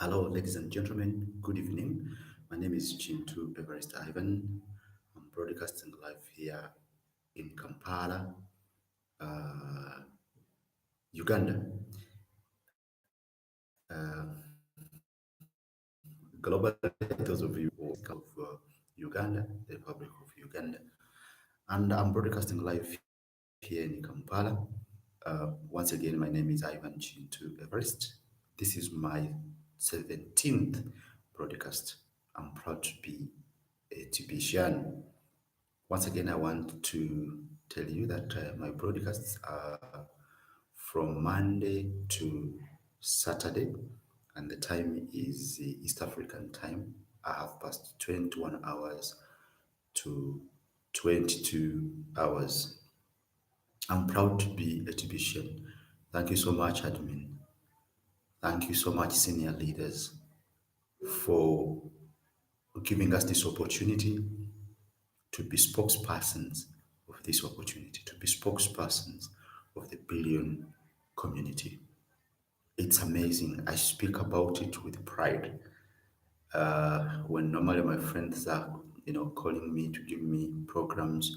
Hello, ladies and gentlemen. Good evening. My name is Chintu Everest Ivan. I'm broadcasting live here in Kampala, Uganda. Globally, those of you who are of Uganda, the Republic of Uganda. And I'm broadcasting live here in Kampala. Once again, my name is Ivan Kintu Everest. This is my 17th broadcast. I'm proud to be a Tibetan. Once again, I want to tell you that my broadcasts are from Monday to Saturday, and the time is East African time. I have passed 21 hours to 22 hours. I'm proud to be a Tibetan. Thank you so much, admin. Thank you so much, senior leaders, for giving us this opportunity to be spokespersons of this opportunity, to be spokespersons of the billion community. It's amazing. I speak about it with pride. When normally my friends are, calling me to give me programs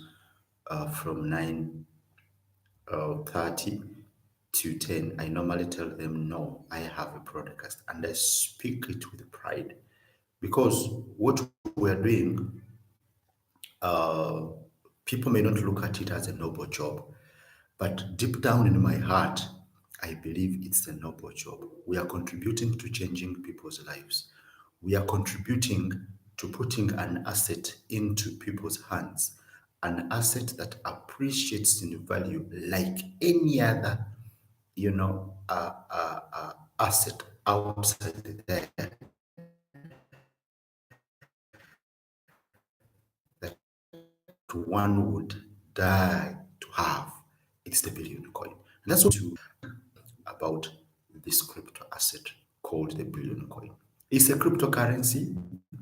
from 9:30 to 10, I normally tell them, no, I have a broadcast, and I speak it with pride because what we are doing, uh, people may not look at it as a noble job, but deep down in my heart, I believe it's a noble job. We are contributing to changing people's lives. We are contributing to putting an asset into people's hands, an asset that appreciates in value like any other, asset outside there one would die to have. It's the billion coin. And that's what to about this crypto asset called the billion coin. It's a cryptocurrency,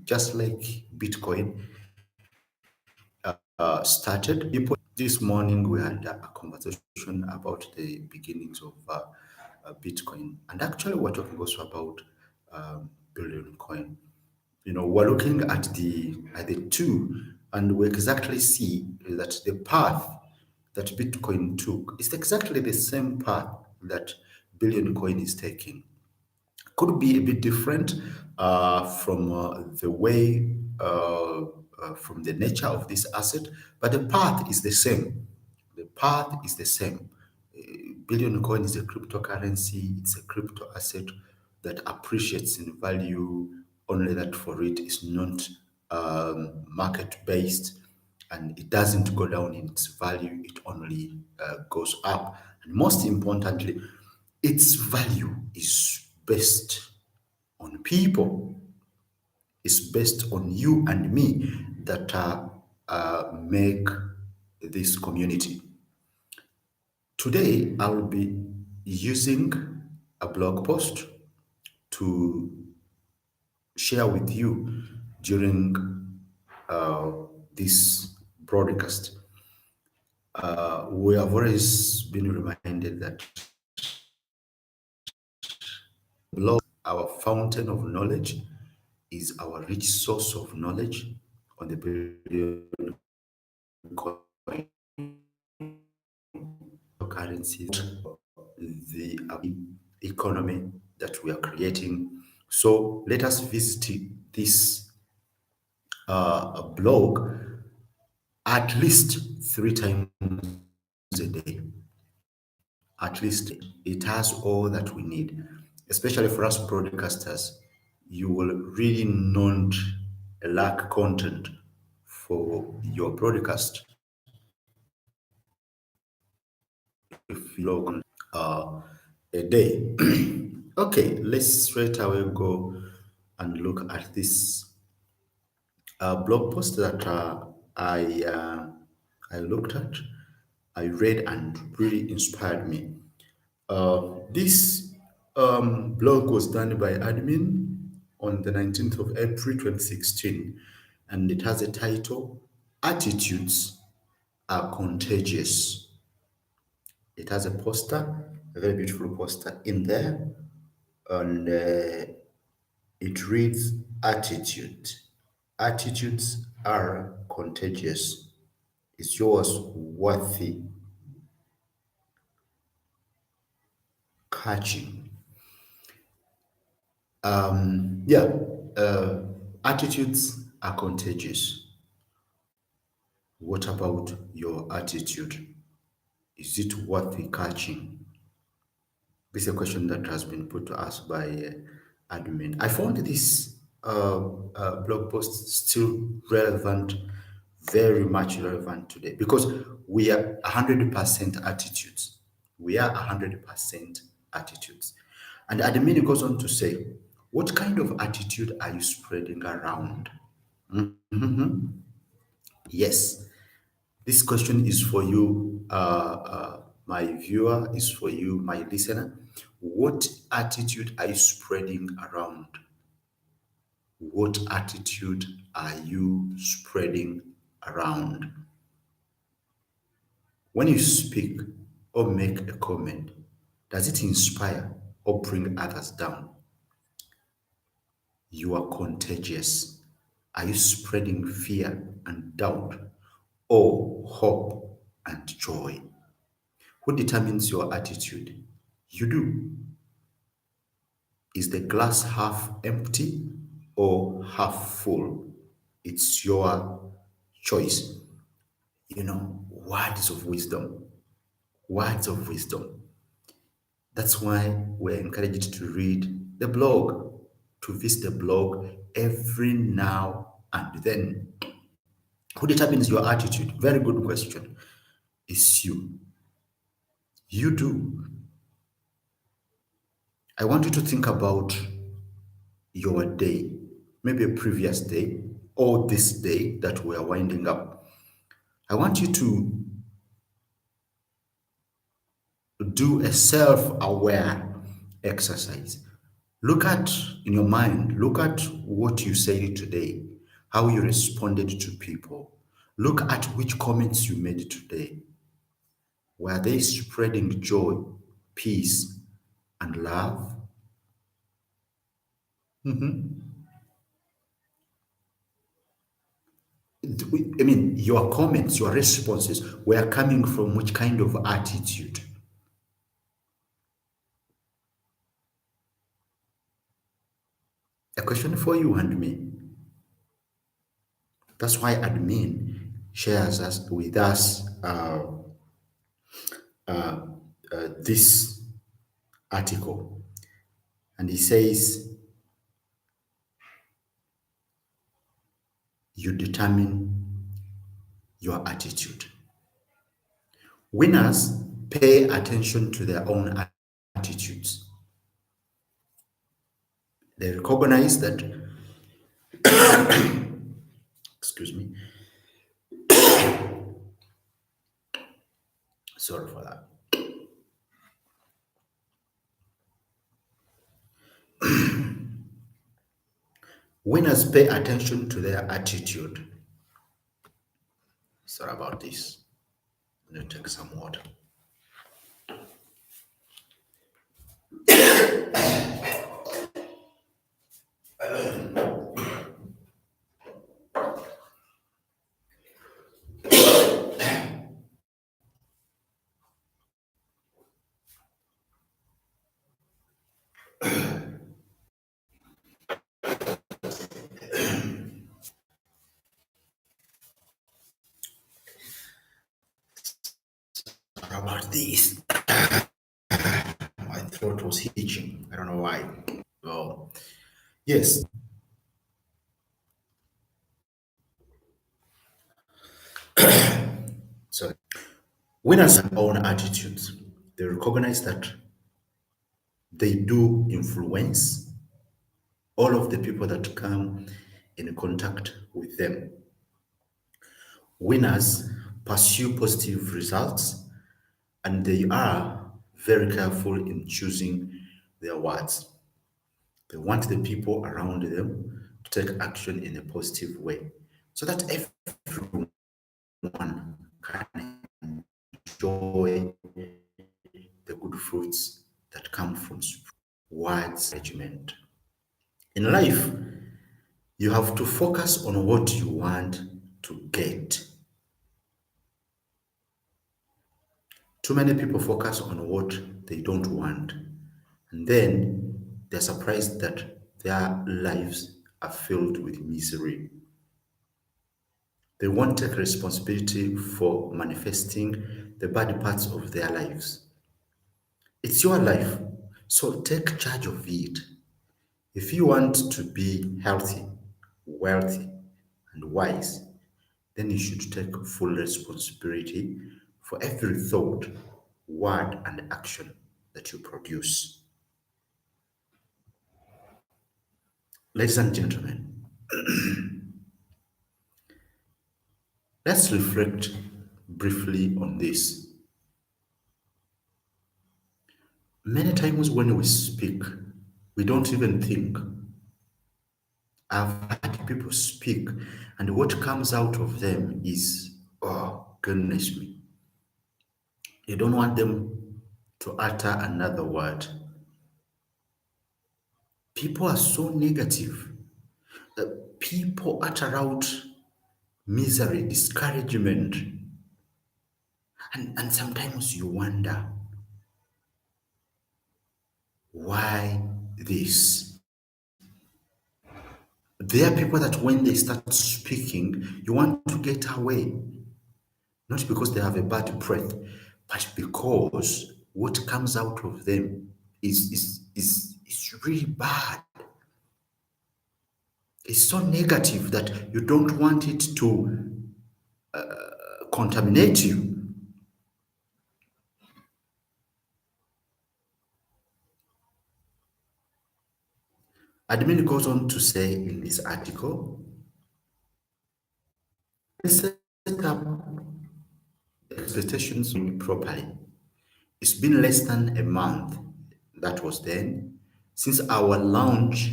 just like Bitcoin started. This morning we had a conversation about the beginnings of Bitcoin, and actually we're talking also about billion coin. We're looking at the two, and we exactly see that the path that Bitcoin took is exactly the same path that billion coin is taking. Could be a bit different from the way from the nature of this asset, but the path is the same. The path is the same. Billion coin is a cryptocurrency, it's a crypto asset that appreciates in value, only that for it is not market based, and it doesn't go down in its value, it only goes up. And most importantly, its value is based on people, it's based on you and me that make this community. Today, I'll be using a blog post to share with you during uh, this broadcast. We have always been reminded that blog, our fountain of knowledge, is our rich source of knowledge on the billion coin currencies, the economy that we are creating. So let us visit this blog at least 3 times a day. At least it has all that we need, especially for us broadcasters. You will really not lack content for your broadcast if you log on a day. Okay, let's straight away go and look at this blog post that I looked at, I read, and really inspired me. This blog was done by admin on the 19th of April 2016, and it has a title, Attitudes Are Contagious. It has a poster, a very beautiful poster in there, and It reads attitude. Attitudes are contagious. Is yours worthy catching? Yeah, attitudes are contagious. What about your attitude? Is it worthy catching? This is a question that has been put to us by admin. I found this blog post still relevant, very much relevant today because we are 100% attitudes. We are 100% attitudes. And admin goes on to say, what kind of attitude are you spreading around? Yes, this question is for you, my viewer, is for you, my listener. What attitude are you spreading around? What attitude are you spreading around? When you speak or make a comment, does it inspire or bring others down? You are contagious. Are you spreading fear and doubt or hope and joy? Who determines your attitude? You do. Is the glass half empty or half full? It's your choice. Words of wisdom. Words of wisdom. That's why we're encouraged to read the blog, to visit the blog every now and then. Who determines your attitude? Very good question. It's you. You do. I want you to think about your day, maybe a previous day or this day that we are winding up. I want you to do a self aware exercise. Look at, in your mind, look at what you said today, how you responded to people. Look at which comments you made today. Were they spreading joy, peace, and love? I mean, your comments, your responses were coming from which kind of attitude? A question for you and me. That's why admin shares us with us this article, and he says you determine your attitude. Winners pay attention to their own attitudes. They recognize that, excuse me, sorry for that. Winners pay attention to their attitude. Sorry about this. I'm going to take some water. Sorry about this. My throat was itching. I don't know why. Oh, yes. So winners have own attitudes. They recognize that they do influence all of the people that come in contact with them. Winners pursue positive results and they are very careful in choosing their words. They want the people around them to take action in a positive way so that everyone can enjoy the good fruits that come from words management. In life, you have to focus on what you want to get. Too many people focus on what they don't want, and then they're surprised that their lives are filled with misery. They won't take responsibility for manifesting the bad parts of their lives. It's your life, so take charge of it. If you want to be healthy, wealthy, and wise, then you should take full responsibility for every thought, word, and action that you produce. Ladies and gentlemen, let's reflect briefly on this. Many times when we speak, we don't even think. I've had people speak, and what comes out of them is, oh, goodness me. You don't want them to utter another word. People are so negative that people utter out misery, discouragement, and sometimes you wonder why this. There are people that when they start speaking, you want to get away, not because they have a bad breath, but because what comes out of them is really bad. It's so negative that you don't want it to contaminate you. Admin goes on to say in this article, set up expectations properly. It's been less than a month, that was then, since our launch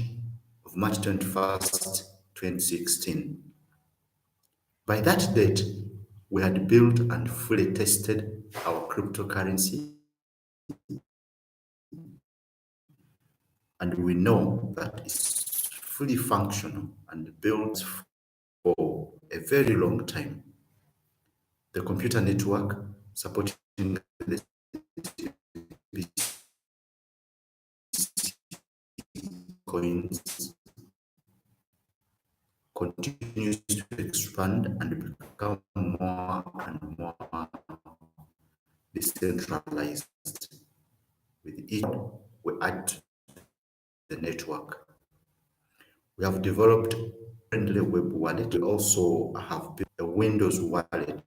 of March 21st, 2016. By that date, we had built and fully tested our cryptocurrency, and we know that it's fully functional and built for a very long time. The computer network supporting the coins continues to expand and become more and more decentralized. With each we add to the network. We have developed a friendly web wallet. We also have built a Windows wallet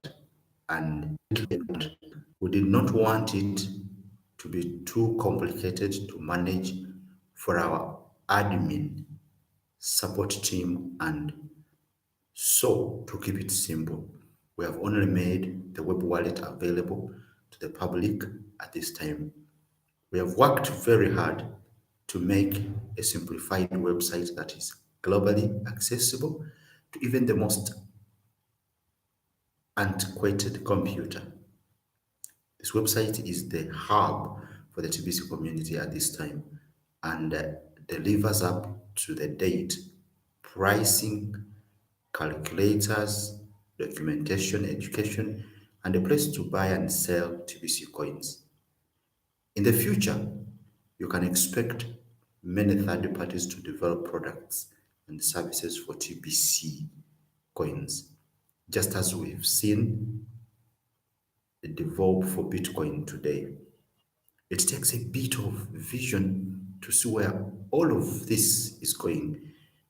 and we did not want it to be too complicated to manage for our admin support team, and so to keep it simple, we have only made the web wallet available to the public at this time. We have worked very hard to make a simplified website that is globally accessible to even the most antiquated computer. This website is the hub for the TBC community at this time and delivers up to the date pricing, calculators, documentation, education, and a place to buy and sell TBC coins. In the future, you can expect many third parties to develop products and services for TBC coins, just as we've seen it develop for Bitcoin today. It takes a bit of vision to see where all of this is going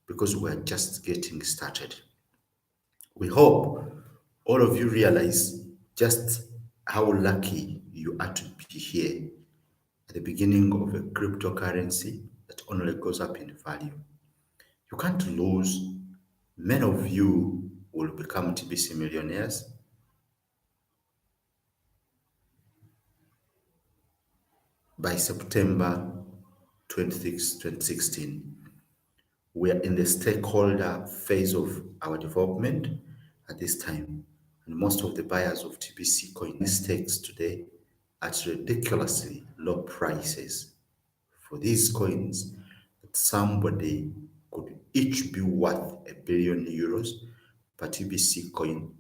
because we're just getting started. We hope all of you realize just how lucky you are to be here at the beginning of a cryptocurrency that only goes up in value. You can't lose. Many of you will become TBC millionaires by September 26, 2016. We are in the stakeholder phase of our development at this time, and most of the buyers of TBC coin stakes today at ridiculously low prices for these coins that somebody each be worth €1 billion per TBC coin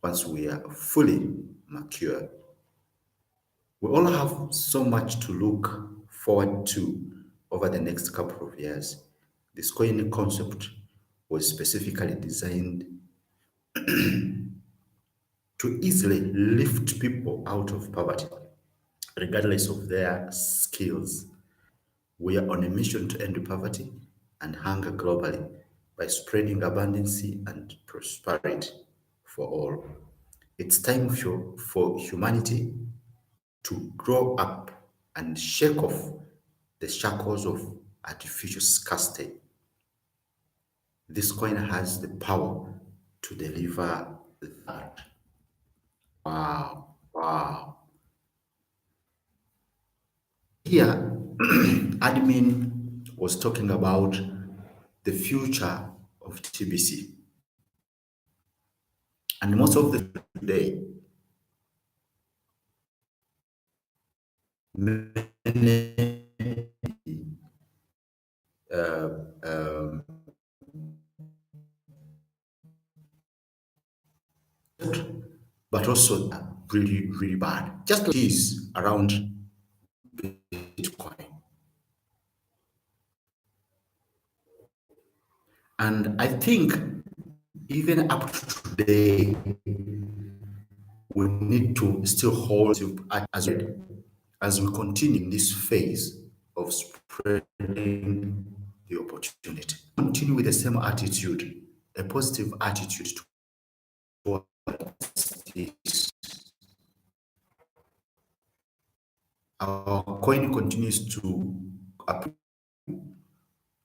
once we are fully mature. We all have so much to look forward to over the next couple of years. This coin concept was specifically designed to easily lift people out of poverty, regardless of their skills. We are on a mission to end poverty and hunger globally by spreading abundance and prosperity for all. It's time for humanity to grow up and shake off the shackles of artificial scarcity. This coin has the power to deliver that. Wow, wow. Here, admin was talking about the future of TBC. And most of the today, many, um, but also really, really bad. Just like it is around Bitcoin. And I think even up to today, we need to still hold to as we continue in this phase of spreading the opportunity. Continue with the same attitude, a positive attitude towards this. Our coin continues to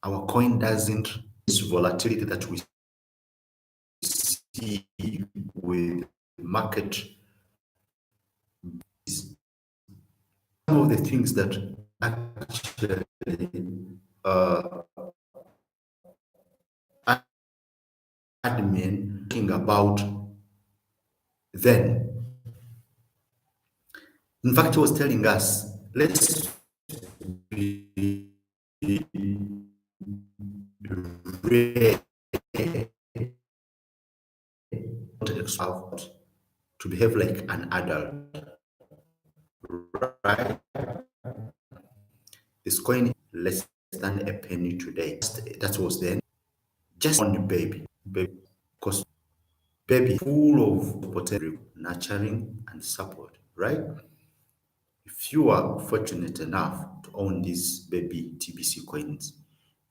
our coin doesn't this volatility that we see with market is some of the things that actually admin talking about then. In fact, he was telling us, let's be ready to behave like an adult, right? This coin is less than a penny today. That was then just on the baby, because baby full of potential, nurturing and support, right? If you are fortunate enough to own these baby TBC coins,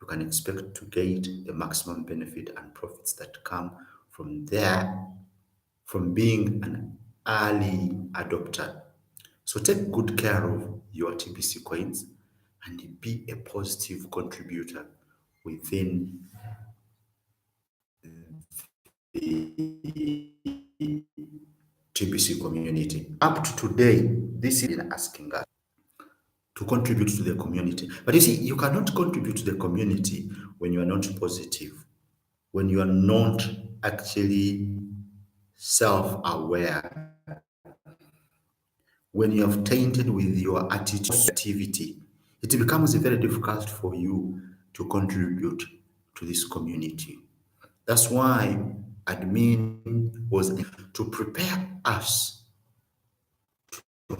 you can expect to get the maximum benefit and profits that come from there, from being an early adopter. So take good care of your TBC coins and be a positive contributor within the TBC community. Up to today, this is been asking us to contribute to the community. But you see, you cannot contribute to the community when you are not positive, when you are not actually self aware, when you have tainted with your attitude, activity, it becomes very difficult for you to contribute to this community. That's why admin was to prepare us to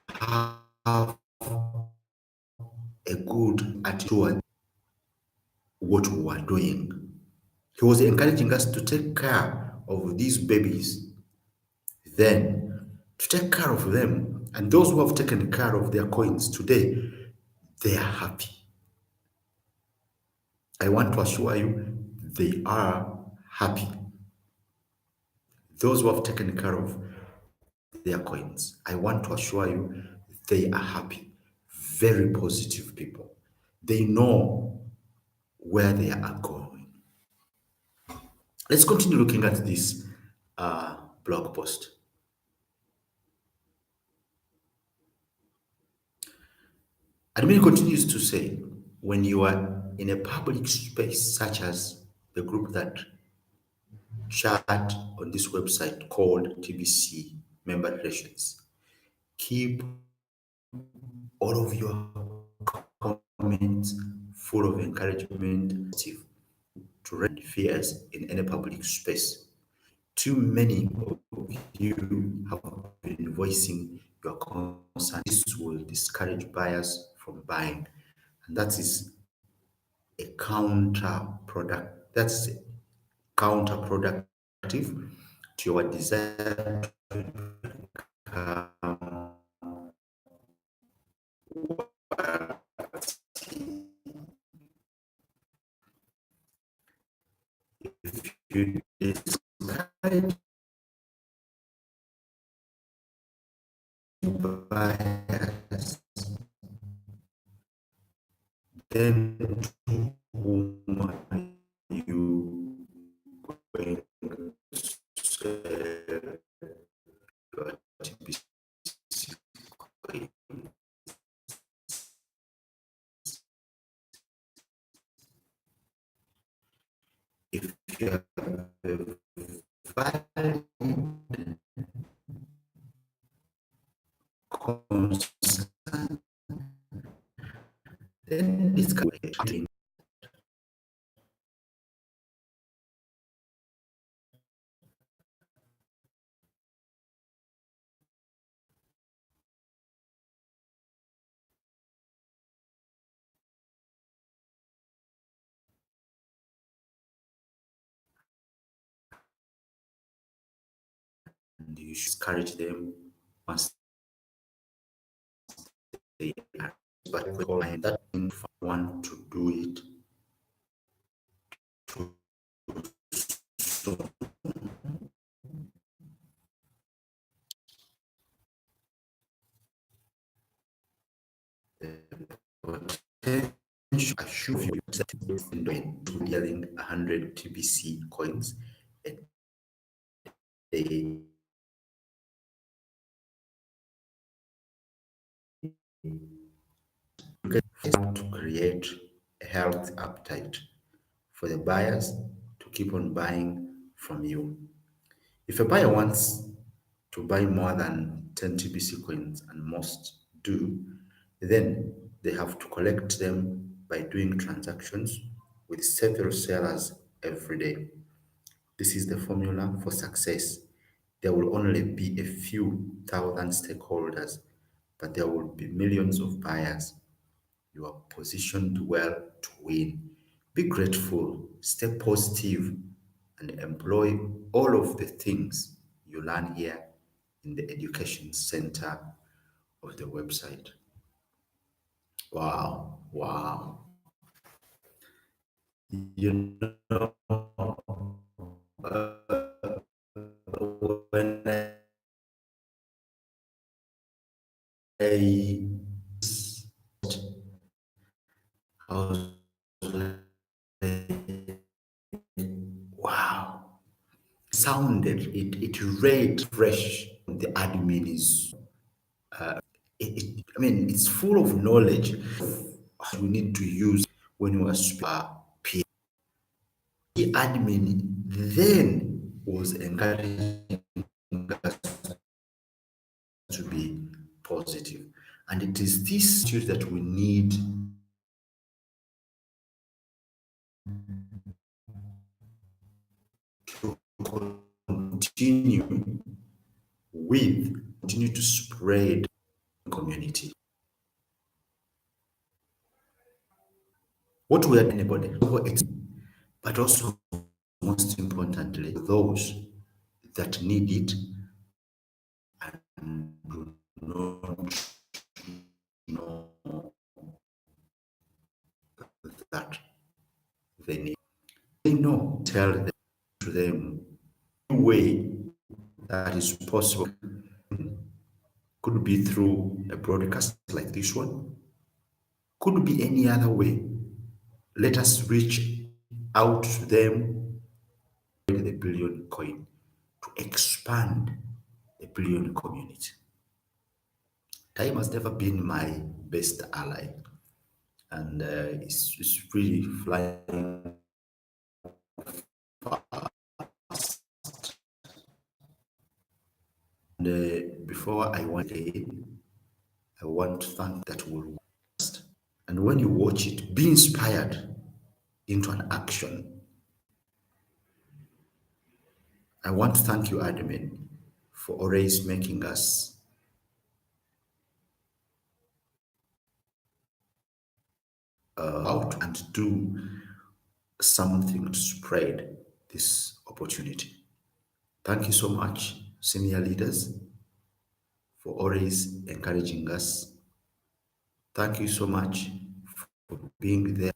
have a good attitude what we were doing. He was encouraging us to take care of these babies, then to take care of them. And those who have taken care of their coins today, they are happy. I want to assure you, they are happy. Those who have taken care of their coins, I want to assure you, they are happy. Very positive people. They know where they are going. Let's continue looking at this blog post. Admin continues to say, when you are in a public space such as the group that chat on this website called TBC Member Relations, keep all of your comments full of encouragement. to raise fears in any public space. Too many of you have been voicing your concern. This will discourage buyers from buying, and that is a counterproduct. That's counterproductive to your desire to you discourage buyers, then to whom are you going to sell your TBC coin? If you have a valid concern, then discourage. And you should discourage them once they are. But when that want to do it too soon, potential assure you that to dealing 100 TBC coins a day to create a health appetite for the buyers to keep on buying from you. If a buyer wants to buy more than 10 TBC coins, and most do, then they have to collect them by doing transactions with several sellers every day. This is the formula for success. There will only be a few thousand stakeholders, but there will be millions of buyers. You are positioned well to win. Be grateful, stay positive, and employ all of the things you learn here in the education center of the website. Wow, wow. You know, when I was like, wow, sounded it read fresh. The admin is I mean, it's full of knowledge you need to use when you are peer. The admin then was encouraging us to be positive. And it is this attitude that we need to continue continue to spread community. What we are anybody, but also most importantly, those that need it and do not know that they need. They know, tell them to them way that is possible. Could be through a broadcast like this one, could be any other way. Let us reach out to them with the billion coin to expand the billion community. Time has never been my best ally, and it's really flying. And before I want again, I want to thank that will. And when you watch it, be inspired into an action. I want to thank you, admin, for always making us out and do something to spread this opportunity. Thank you so much, senior leaders, for always encouraging us. Thank you so much for being there,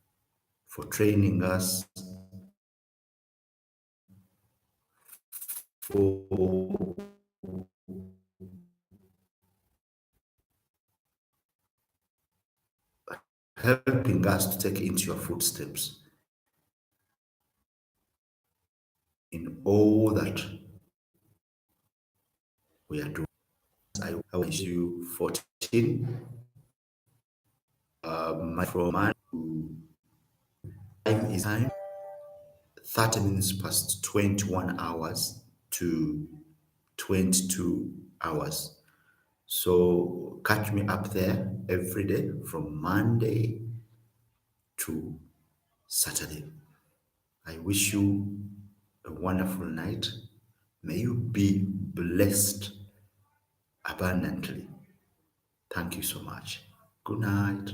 for training us, for helping us to take into your footsteps in all that we are doing. I wish you 14. From man to time is time, 30 minutes past 21 hours to 22 hours. So catch me up there every day from Monday to Saturday. I wish you a wonderful night. May you be blessed abundantly. Thank you so much. Good night.